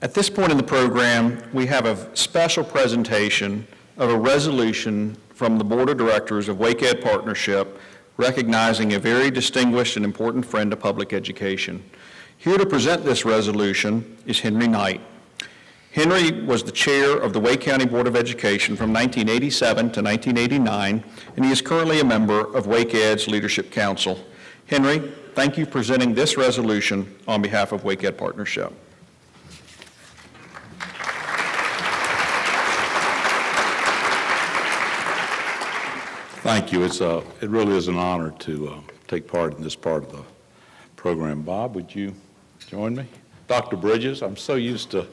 At this point in the program, we have a special presentation of a resolution from the Board of Directors of Wake Ed Partnership recognizing a very distinguished and important friend of public education. Here to present this resolution is Henry Knight. Henry was the chair of the Wake County Board of Education from 1987 to 1989, and he is currently a member of Wake Ed's Leadership Council. Henry, thank you for presenting this resolution on behalf of Wake Ed Partnership. Thank you. It really is an honor to take part in this part of the program. Bob, would you join me? Dr. Bridges, I'm so used to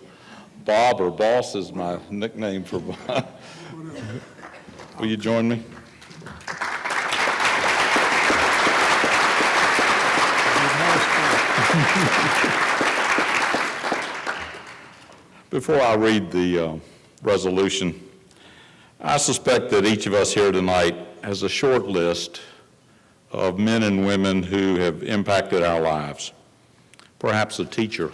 Bob, or Boss is my nickname for Bob. Will you join me? Before I read the resolution, I suspect that each of us here tonight has a short list of men and women who have impacted our lives. Perhaps a teacher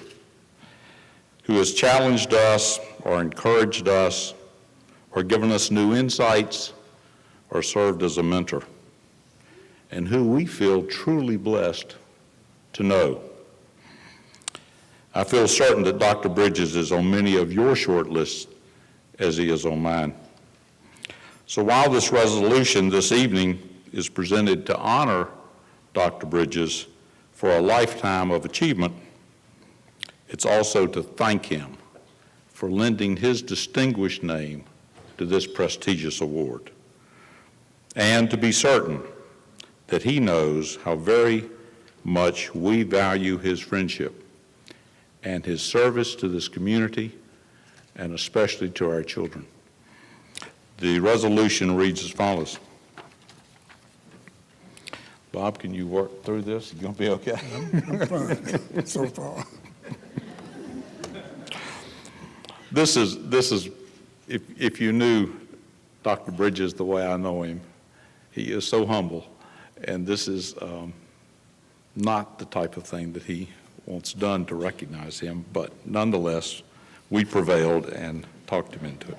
who has challenged us or encouraged us or given us new insights or served as a mentor, and who we feel truly blessed to know. I feel certain that Dr. Bridges is on many of your short lists as he is on mine. So while this resolution this evening is presented to honor Dr. Bridges for a lifetime of achievement, it's also to thank him for lending his distinguished name to this prestigious award, and to be certain that he knows how very much we value his friendship and his service to this community, and especially to our children. The resolution reads as follows. Bob, can you work through this? You gonna be okay? I'm fine so far. This is if you knew Dr. Bridges the way I know him, he is so humble, and this is not the type of thing that he wants done to recognize him, but nonetheless, we prevailed and talked him into it.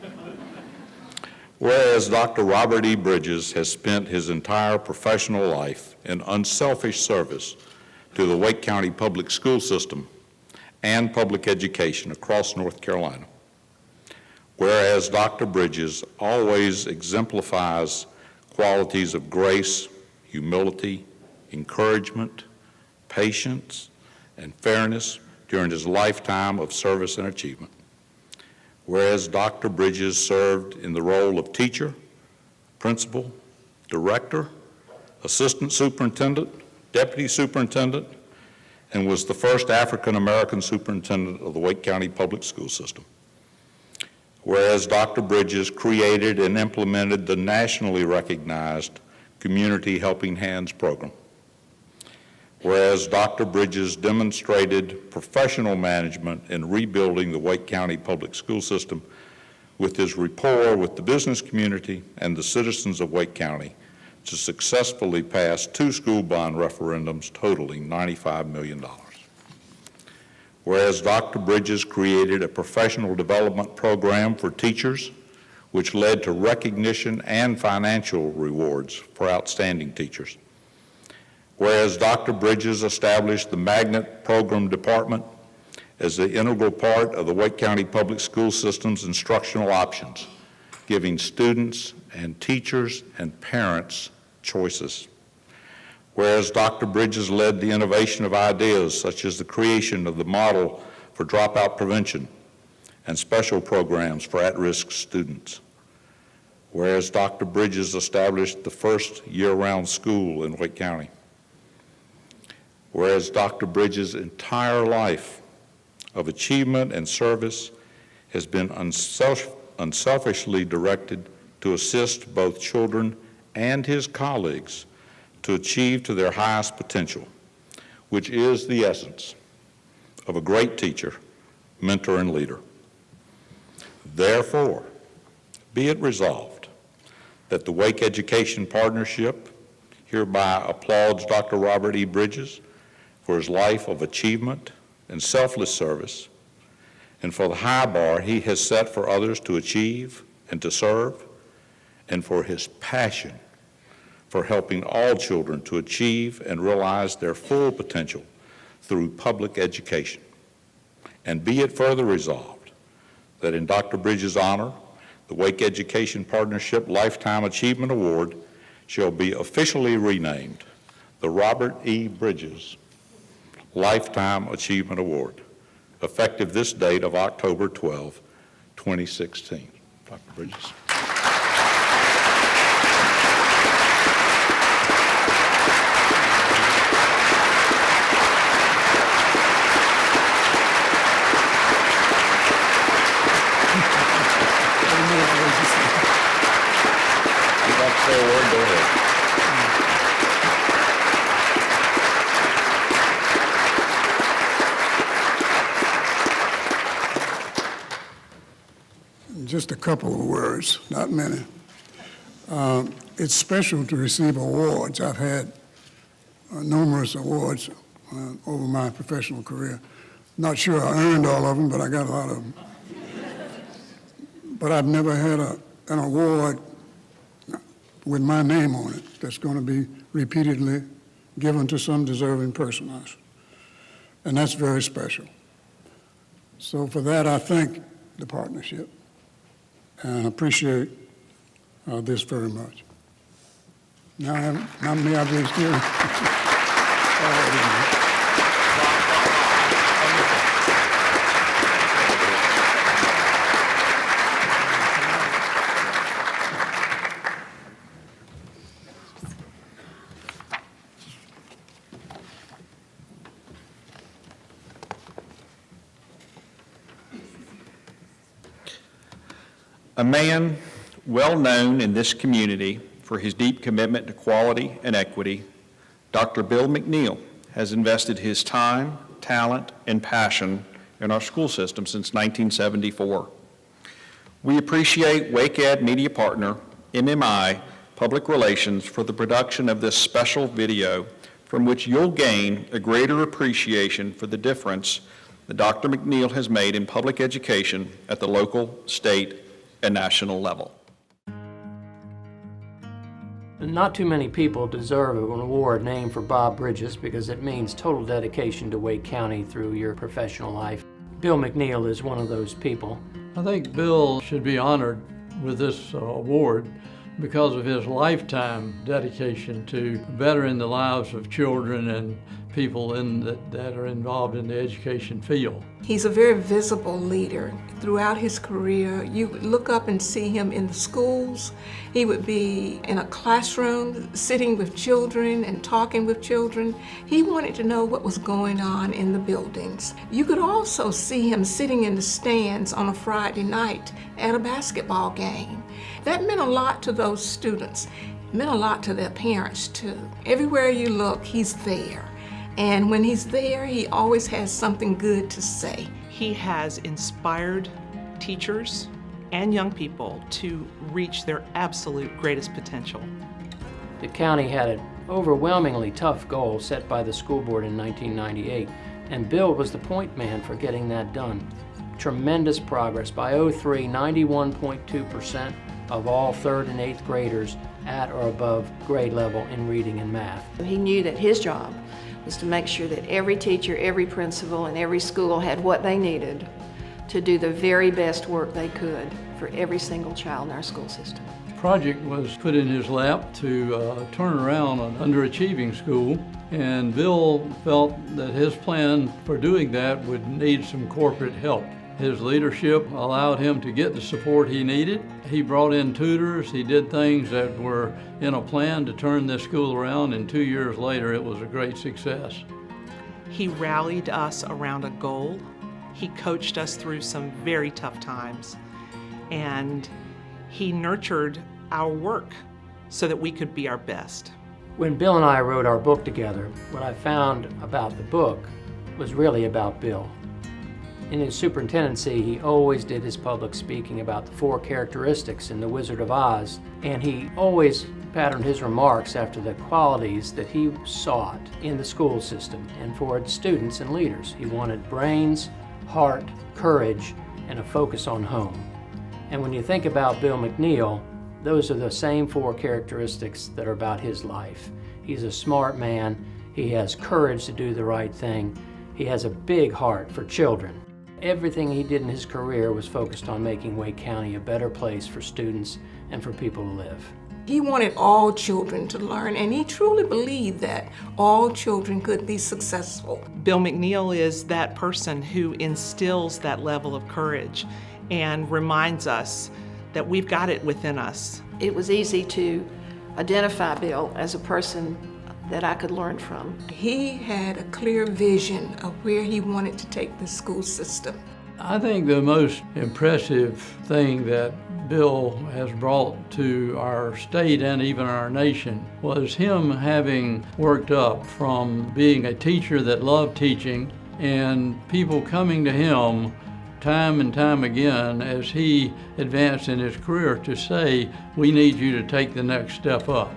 Whereas Dr. Robert E. Bridges has spent his entire professional life in unselfish service to the Wake County Public School System and public education across North Carolina. Whereas Dr. Bridges always exemplifies qualities of grace, humility, encouragement, patience, and fairness during his lifetime of service and achievement. Whereas Dr. Bridges served in the role of teacher, principal, director, assistant superintendent, deputy superintendent, and was the first African-American superintendent of the Wake County Public School System. Whereas Dr. Bridges created and implemented the nationally recognized Community Helping Hands program. Whereas Dr. Bridges demonstrated professional management in rebuilding the Wake County Public School System with his rapport with the business community and the citizens of Wake County to successfully pass 2 school bond referendums totaling $95 million. Whereas Dr. Bridges created a professional development program for teachers, which led to recognition and financial rewards for outstanding teachers. Whereas Dr. Bridges established the Magnet Program Department as the integral part of the Wake County Public School System's instructional options, giving students and teachers and parents choices. Whereas Dr. Bridges led the innovation of ideas such as the creation of the model for dropout prevention and special programs for at-risk students. Whereas Dr. Bridges established the first year-round school in Wake County. Whereas Dr. Bridges' entire life of achievement and service has been unselfishly directed to assist both children and his colleagues to achieve to their highest potential, which is the essence of a great teacher, mentor, and leader. Therefore, be it resolved that the Wake Education Partnership hereby applauds Dr. Robert E. Bridges for his life of achievement and selfless service, and for the high bar he has set for others to achieve and to serve, and for his passion for helping all children to achieve and realize their full potential through public education. And be it further resolved that in Dr. Bridges' honor, the Wake Education Partnership Lifetime Achievement Award shall be officially renamed the Robert E. Bridges Lifetime Achievement Award, effective this date of October 12, 2016. Dr. Bridges. You'd like to say a word? Go ahead. Just a couple of words, not many. It's special to receive awards. I've had numerous awards over my professional career. Not sure I earned all of them, but I got a lot of them. But I've never had an award with my name on it that's going to be repeatedly given to some deserving person. And that's very special. So for that, I thank the partnership and appreciate this very much. Now may I be excused? A man well known in this community for his deep commitment to quality and equity, Dr. Bill McNeil has invested his time, talent, and passion in our school system since 1974. We appreciate WakeEd Media Partner, MMI Public Relations, for the production of this special video from which you'll gain a greater appreciation for the difference that Dr. McNeil has made in public education at the local, state, and national level. Not too many people deserve an award named for Bob Bridges because it means total dedication to Wake County through your professional life. Bill McNeil is one of those people. I think Bill should be honored with this award because of his lifetime dedication to bettering the lives of children and people that are involved in the education field. He's a very visible leader. Throughout his career, you would look up and see him in the schools. He would be in a classroom sitting with children and talking with children. He wanted to know what was going on in the buildings. You could also see him sitting in the stands on a Friday night at a basketball game. That meant a lot to those students. It meant a lot to their parents too. Everywhere you look, he's there. And when he's there, he always has something good to say. He has inspired teachers and young people to reach their absolute greatest potential. The county had an overwhelmingly tough goal set by the school board in 1998, and Bill was the point man for getting that done. Tremendous progress. By 2003, 91.2% of all 3rd and 8th graders at or above grade level in reading and math. He knew that his job was to make sure that every teacher, every principal, and every school had what they needed to do the very best work they could for every single child in our school system. The project was put in his lap to turn around an underachieving school, and Bill felt that his plan for doing that would need some corporate help. His leadership allowed him to get the support he needed. He brought in tutors, he did things that were in a plan to turn this school around, and 2 years later it was a great success. He rallied us around a goal. He coached us through some very tough times, and he nurtured our work so that we could be our best. When Bill and I wrote our book together, what I found about the book was really about Bill. In his superintendency, he always did his public speaking about the 4 characteristics in The Wizard of Oz, and he always patterned his remarks after the qualities that he sought in the school system and for its students and leaders. He wanted brains, heart, courage, and a focus on home. And when you think about Bill McNeil, those are the same 4 characteristics that are about his life. He's a smart man, he has courage to do the right thing, he has a big heart for children. Everything he did in his career was focused on making Wake County a better place for students and for people to live. He wanted all children to learn, and he truly believed that all children could be successful. Bill McNeil is that person who instills that level of courage and reminds us that we've got it within us. It was easy to identify Bill as a person that I could learn from. He had a clear vision of where he wanted to take the school system. I think the most impressive thing that Bill has brought to our state and even our nation was him having worked up from being a teacher that loved teaching and people coming to him time and time again as he advanced in his career to say, we need you to take the next step up.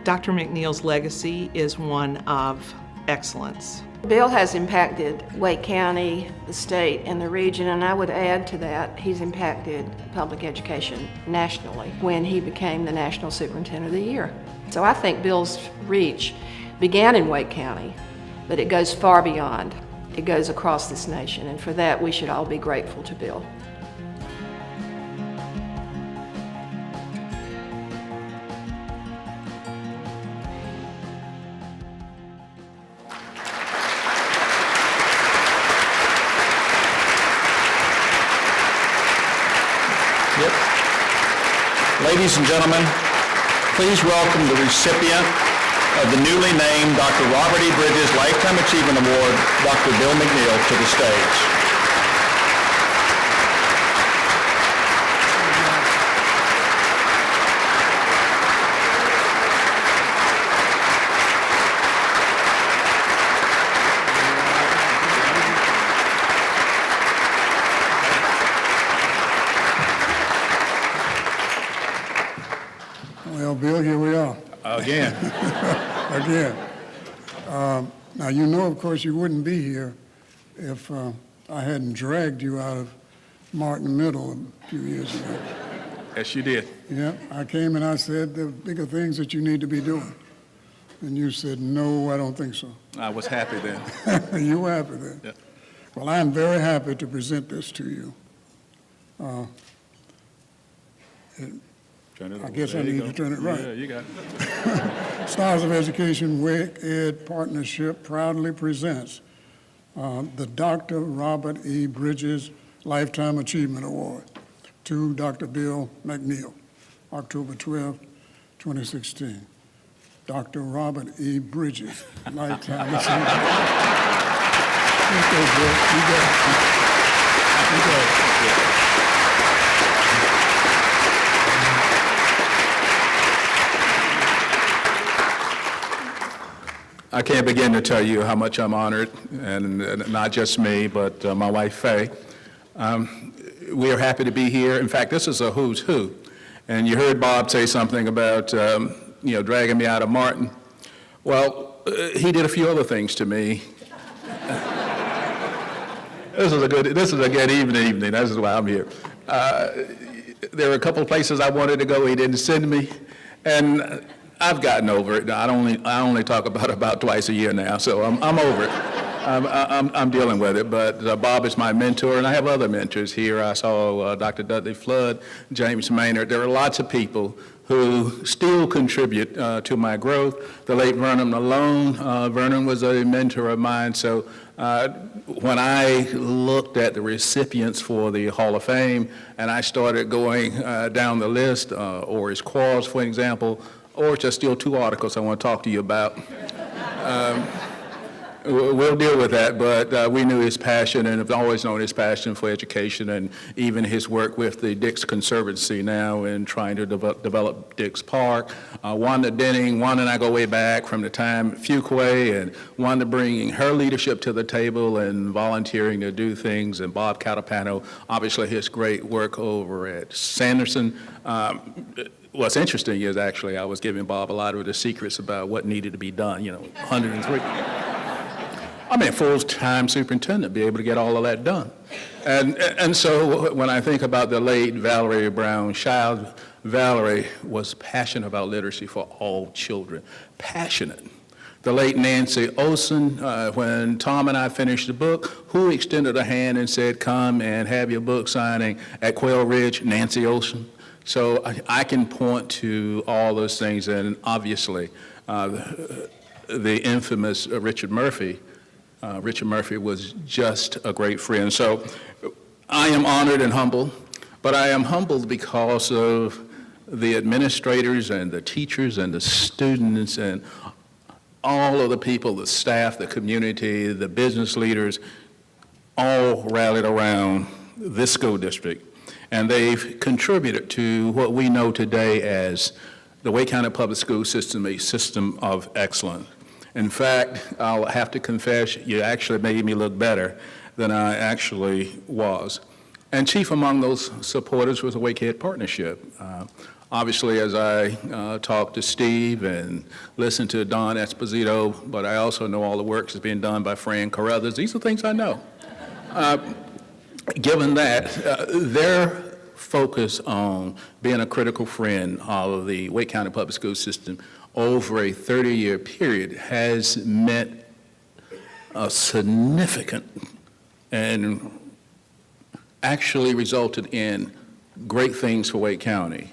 Dr. McNeil's legacy is one of excellence. Bill has impacted Wake County, the state, and the region, and I would add to that, he's impacted public education nationally when he became the National Superintendent of the Year. So I think Bill's reach began in Wake County, but it goes far beyond. It goes across this nation, and for that we should all be grateful to Bill. Ladies and gentlemen, please welcome the recipient of the newly named Dr. Robert E. Bridges Lifetime Achievement Award, Dr. Bill McNeil, to the stage. Well, Bill, here we are. Again. Again. Now, you know, of course, you wouldn't be here if I hadn't dragged you out of Martin Middle a few years ago. Yes, you did. Yeah, I came and I said, there are bigger things that you need to be doing. And you said, no, I don't think so. I was happy then. You were happy then. Yeah. Well, I'm very happy to present this to you. I guess I need to turn it right. Yeah, you got it. Stars of Education Wake Ed Partnership proudly presents the Dr. Robert E. Bridges Lifetime Achievement Award to Dr. Bill McNeil, October 12, 2016. Dr. Robert E. Bridges Lifetime Achievement Award. Okay, Bill, you got it. You got it. I can't begin to tell you how much I'm honored, and not just me, but my wife, Faye. We are happy to be here. In fact, this is a who's who. And you heard Bob say something about, dragging me out of Martin. Well, he did a few other things to me. This is a good evening. This is why I'm here. There were a couple of places I wanted to go. He didn't send me, and I've gotten over it. I only talk about twice a year now, so I'm over it. I'm dealing with it. But Bob is my mentor, and I have other mentors here. I saw Dr. Dudley Flood, James Maynard. There are lots of people who still contribute to my growth. The late Vernon Malone. Vernon was a mentor of mine. So when I looked at the recipients for the Hall of Fame, and I started going down the list, Oris Quarles, for example, or just still 2 articles I want to talk to you about. We'll deal with that, but we knew his passion and have always known his passion for education, and even his work with the Dix Conservancy now in trying to develop Dix Park. Wanda Denning, Wanda and I go way back from the time Fuquay, and Wanda bringing her leadership to the table and volunteering to do things, and Bob Catapano, obviously his great work over at Sanderson. What's interesting is actually I was giving Bob a lot of the secrets about what needed to be done, 103. I mean, a full-time superintendent, be able to get all of that done. And so when I think about the late Valerie Brown Child, Valerie was passionate about literacy for all children, passionate. The late Nancy Olson, when Tom and I finished the book, who extended a hand and said, come and have your book signing at Quail Ridge? Nancy Olson. So I can point to all those things, and obviously the infamous Richard Murphy. Richard Murphy was just a great friend. So I am honored and humbled, but I am humbled because of the administrators and the teachers and the students and all of the people, the staff, the community, the business leaders, all rallied around this school district. And they've contributed to what we know today as the Wake County Public School System, a system of excellence. In fact, I'll have to confess, you actually made me look better than I actually was. And chief among those supporters was the Wake Ed Partnership. Obviously, as I talked to Steve and listened to Don Esposito, but I also know all the work that's being done by Fran Carruthers. These are things I know. Given that, their focus on being a critical friend of the Wake County Public School System over a 30-year period has meant a significant and actually resulted in great things for Wake County.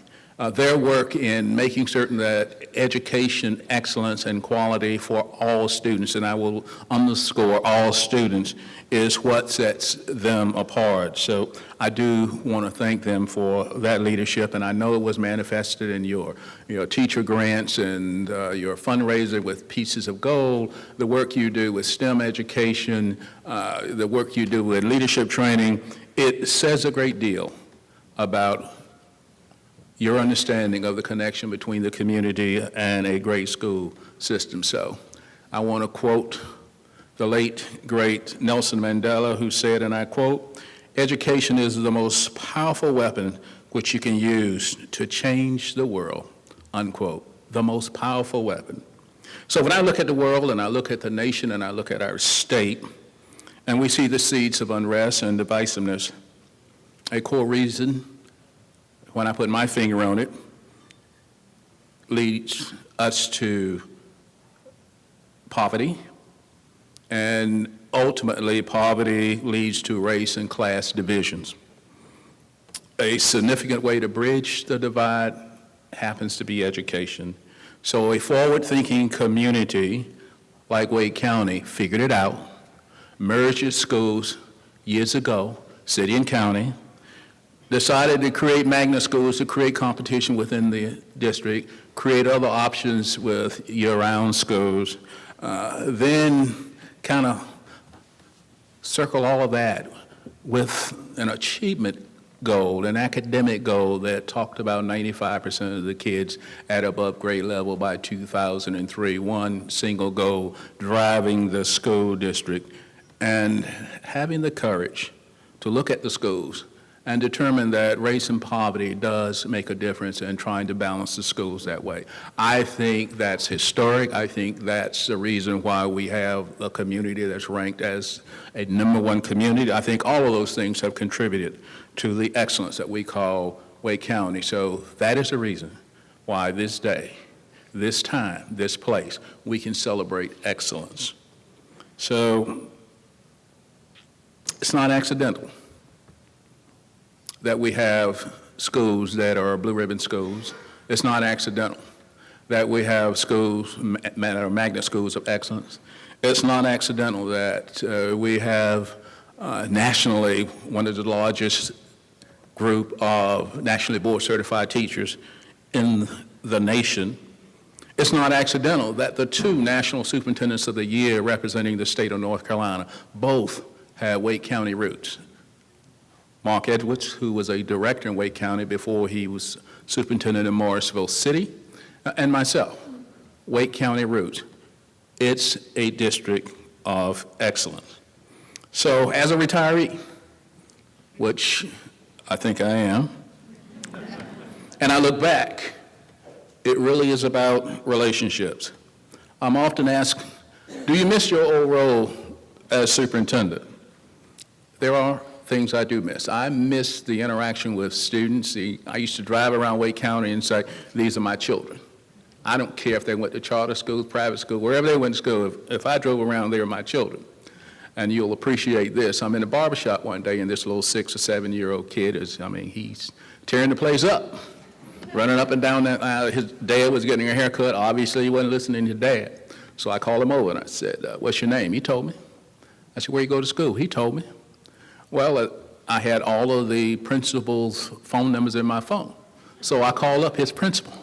Their work in making certain that education excellence and quality for all students, and I will underscore all students, is what sets them apart. So I do want to thank them for that leadership, and I know it was manifested in your teacher grants and your fundraiser with Pieces of Gold, the work you do with STEM education, the work you do with leadership training. It says a great deal about your understanding of the connection between the community and a great school system. So I want to quote the late, great Nelson Mandela, who said, and I quote, "Education is the most powerful weapon which you can use to change the world," unquote. The most powerful weapon. So when I look at the world and I look at the nation and I look at our state, and we see the seeds of unrest and divisiveness, a core reason, when I put my finger on it, leads us to poverty, and ultimately poverty leads to race and class divisions. A significant way to bridge the divide happens to be education. So a forward-thinking community like Wake County figured it out, merged its schools years ago, city and county, decided to create magnet schools to create competition within the district, create other options with year-round schools, then kind of circle all of that with an achievement goal, an academic goal that talked about 95% of the kids at above grade level by 2003, one single goal driving the school district, and having the courage to look at the schools and determine that race and poverty does make a difference in trying to balance the schools that way. I think that's historic. I think that's the reason why we have a community that's ranked as a #1 community. I think all of those things have contributed to the excellence that we call Wake County. So that is the reason why this day, this time, this place, we can celebrate excellence. So it's not accidental that we have schools that are blue ribbon schools. It's not accidental that we have schools that are magnet schools of excellence. It's not accidental that we have nationally one of the largest group of nationally board certified teachers in the nation. It's not accidental that the 2 national superintendents of the year representing the state of North Carolina both have Wake County roots. Mark Edwards, who was a director in Wake County before he was superintendent in Morrisville City, and myself, Wake County roots. It's a district of excellence. So as a retiree, which I think I am, and I look back, it really is about relationships. I'm often asked, do you miss your old role as superintendent, there are things I do miss. I miss the interaction with students. I used to drive around Wake County and say, these are my children. I don't care if they went to charter school, private school, wherever they went to school. If I drove around, they were my children. And you'll appreciate this. I'm in a barbershop one day, and this little 6 or 7-year-old kid he's tearing the place up, running up and down that aisle. His dad was getting a haircut. Obviously, he wasn't listening to dad. So I called him over, and I said, what's your name? He told me. I said, where you go to school? He told me. Well, I had all of the principal's phone numbers in my phone. So I called up his principal.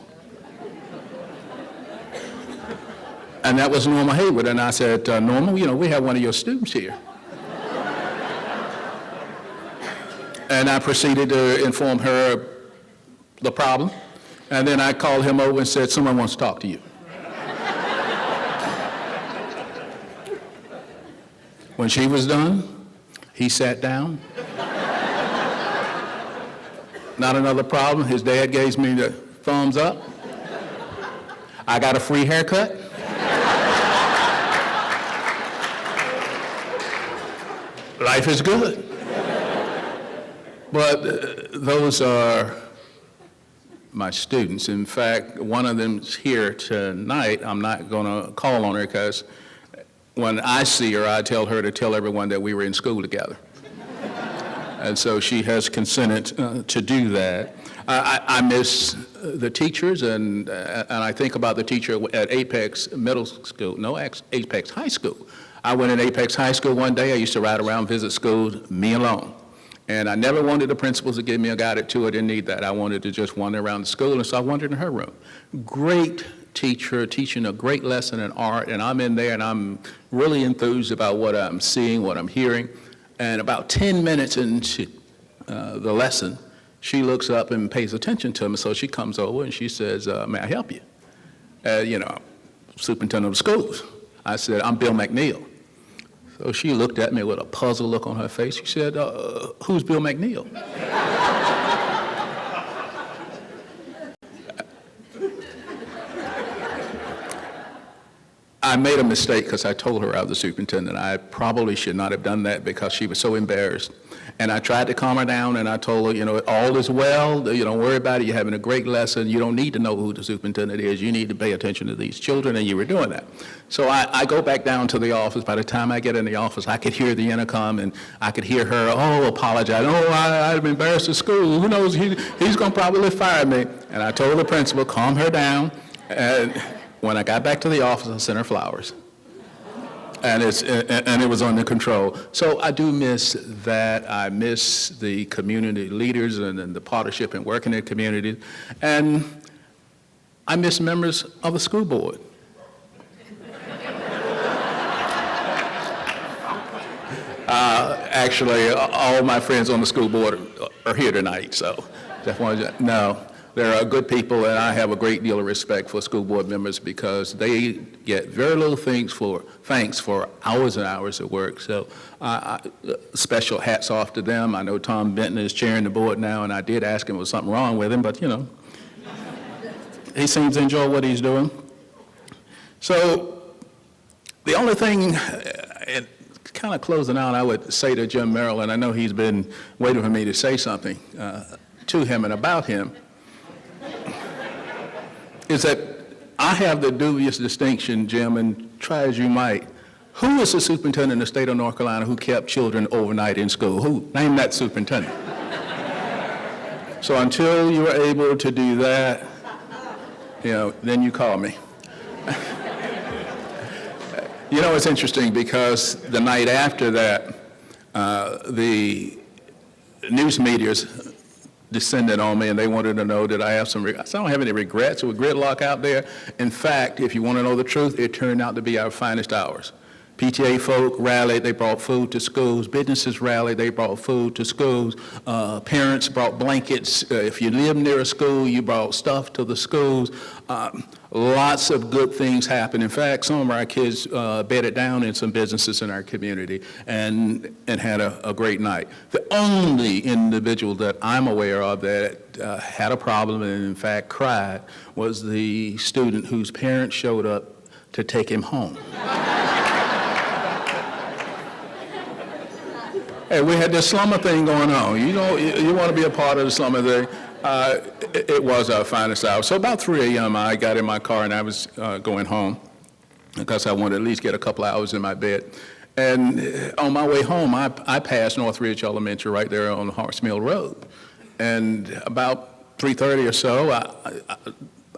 And that was Norma Hayward. And I said, Norma, we have one of your students here. And I proceeded to inform her the problem. And then I called him over and said, someone wants to talk to you. When she was done, he sat down. Not another problem. His dad gave me the thumbs up. I got a free haircut. Life is good. But those are my students. In fact, one of them's here tonight. I'm not going to call on her because when I see her, I tell her to tell everyone that we were in school together. And so she has consented to do that. I miss the teachers, and I think about the teacher at Apex Middle School, no, Apex High School. I went in Apex High School one day. I used to ride around, visit schools, me alone. And I never wanted the principals to give me a guided tour. I didn't need that. I wanted to just wander around the school, and so I wandered in her room. Great teacher teaching a great lesson in art, and I'm in there and I'm really enthused about what I'm seeing, what I'm hearing. And about 10 minutes into the lesson, she looks up and pays attention to me. So she comes over and she says, may I help you? Superintendent of schools. I said, I'm Bill McNeil. So she looked at me with a puzzled look on her face. She said, who's Bill McNeil? I made a mistake because I told her I was the superintendent. I probably should not have done that because she was so embarrassed. And I tried to calm her down, and I told her, all is well. Don't worry about it. You're having a great lesson. You don't need to know who the superintendent is. You need to pay attention to these children, and you were doing that. So I go back down to the office. By the time I get in the office, I could hear the intercom, and I could hear her, apologize. I'm embarrassed at school. Who knows? He's going to probably fire me. And I told the principal, calm her down. And when I got back to the office, I sent her flowers. And it was under control. So I do miss that. I miss the community leaders and the partnership and working in the community. And I miss members of the school board. Actually, all my friends on the school board are here tonight, so just wanted to know. There are good people, and I have a great deal of respect for school board members because they get very little thanks for hours and hours of work. So special hats off to them. I know Tom Benton is chairing the board now, and I did ask him if there was something wrong with him, but he seems to enjoy what he's doing. So the only thing, and kind of closing out, I would say to Jim Merrill, and I know he's been waiting for me to say something to him and about him, is that I have the dubious distinction, Jim, and try as you might, who is the superintendent in the state of North Carolina who kept children overnight in school? Who? Name that superintendent. So until you are able to do that, then you call me. It's interesting because the night after that, the news medias descended on me, and they wanted to know that I have some regrets. I don't have any regrets or gridlock out there. In fact, if you want to know the truth, it turned out to be our finest hours. PTA folk rallied, they brought food to schools. Businesses rallied, they brought food to schools. Parents brought blankets. If you live near a school, you brought stuff to the schools. Lots of good things happened. In fact, some of our kids bedded down in some businesses in our community and had a great night. The only individual that I'm aware of that had a problem and in fact cried was the student whose parents showed up to take him home. Hey, we had this slumber thing going on. You know, you want to be a part of the slumber thing. It was our finest hour. So about 3 a.m., I got in my car and I was going home because I wanted to at least get a couple hours in my bed. And on my way home, I passed Northridge Elementary right there on Harts Mill Road. And about 3:30 or so,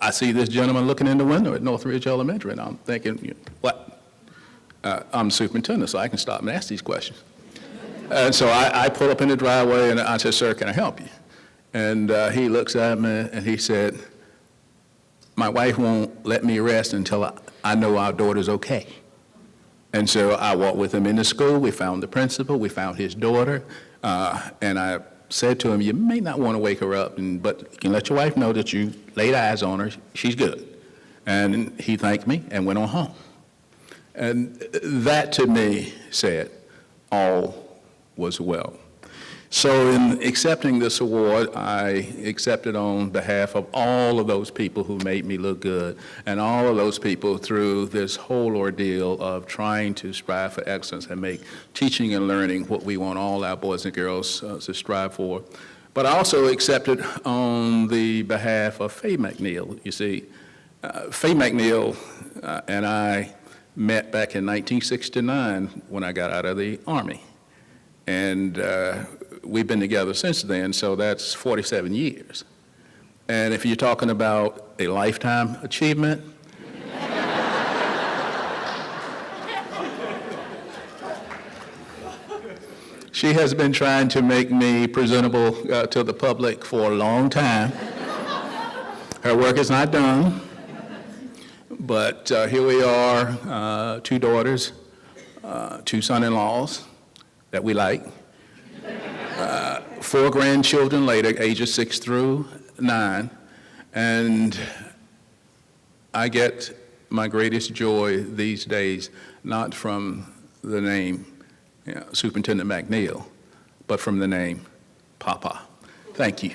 I see this gentleman looking in the window at Northridge Elementary, and I'm thinking, what? I'm the superintendent, so I can stop and ask these questions. And so I pull up in the driveway, and I said, sir, can I help you? And he looks at me, and he said, my wife won't let me rest until I know our daughter's okay. And so I walked with him into school. We found the principal. We found his daughter. And I said to him, you may not want to wake her up, but you can let your wife know that you laid eyes on her. She's good. And he thanked me and went on home. And that to me said, all was well. So in accepting this award, I accept it on behalf of all of those people who made me look good, and all of those people through this whole ordeal of trying to strive for excellence and make teaching and learning what we want all our boys and girls to strive for. But I also accept it on the behalf of Faye McNeil. You see, Faye McNeil and I met back in 1969 when I got out of the Army. And we've been together since then, so that's 47 years. And if you're talking about a lifetime achievement, she has been trying to make me presentable to the public for a long time. Her work is not done, but here we are, 2 daughters, 2 son-in-laws that we like, 4 grandchildren later, ages 6 through 9, and I get my greatest joy these days not from the name Superintendent McNeil, but from the name Papa. Thank you.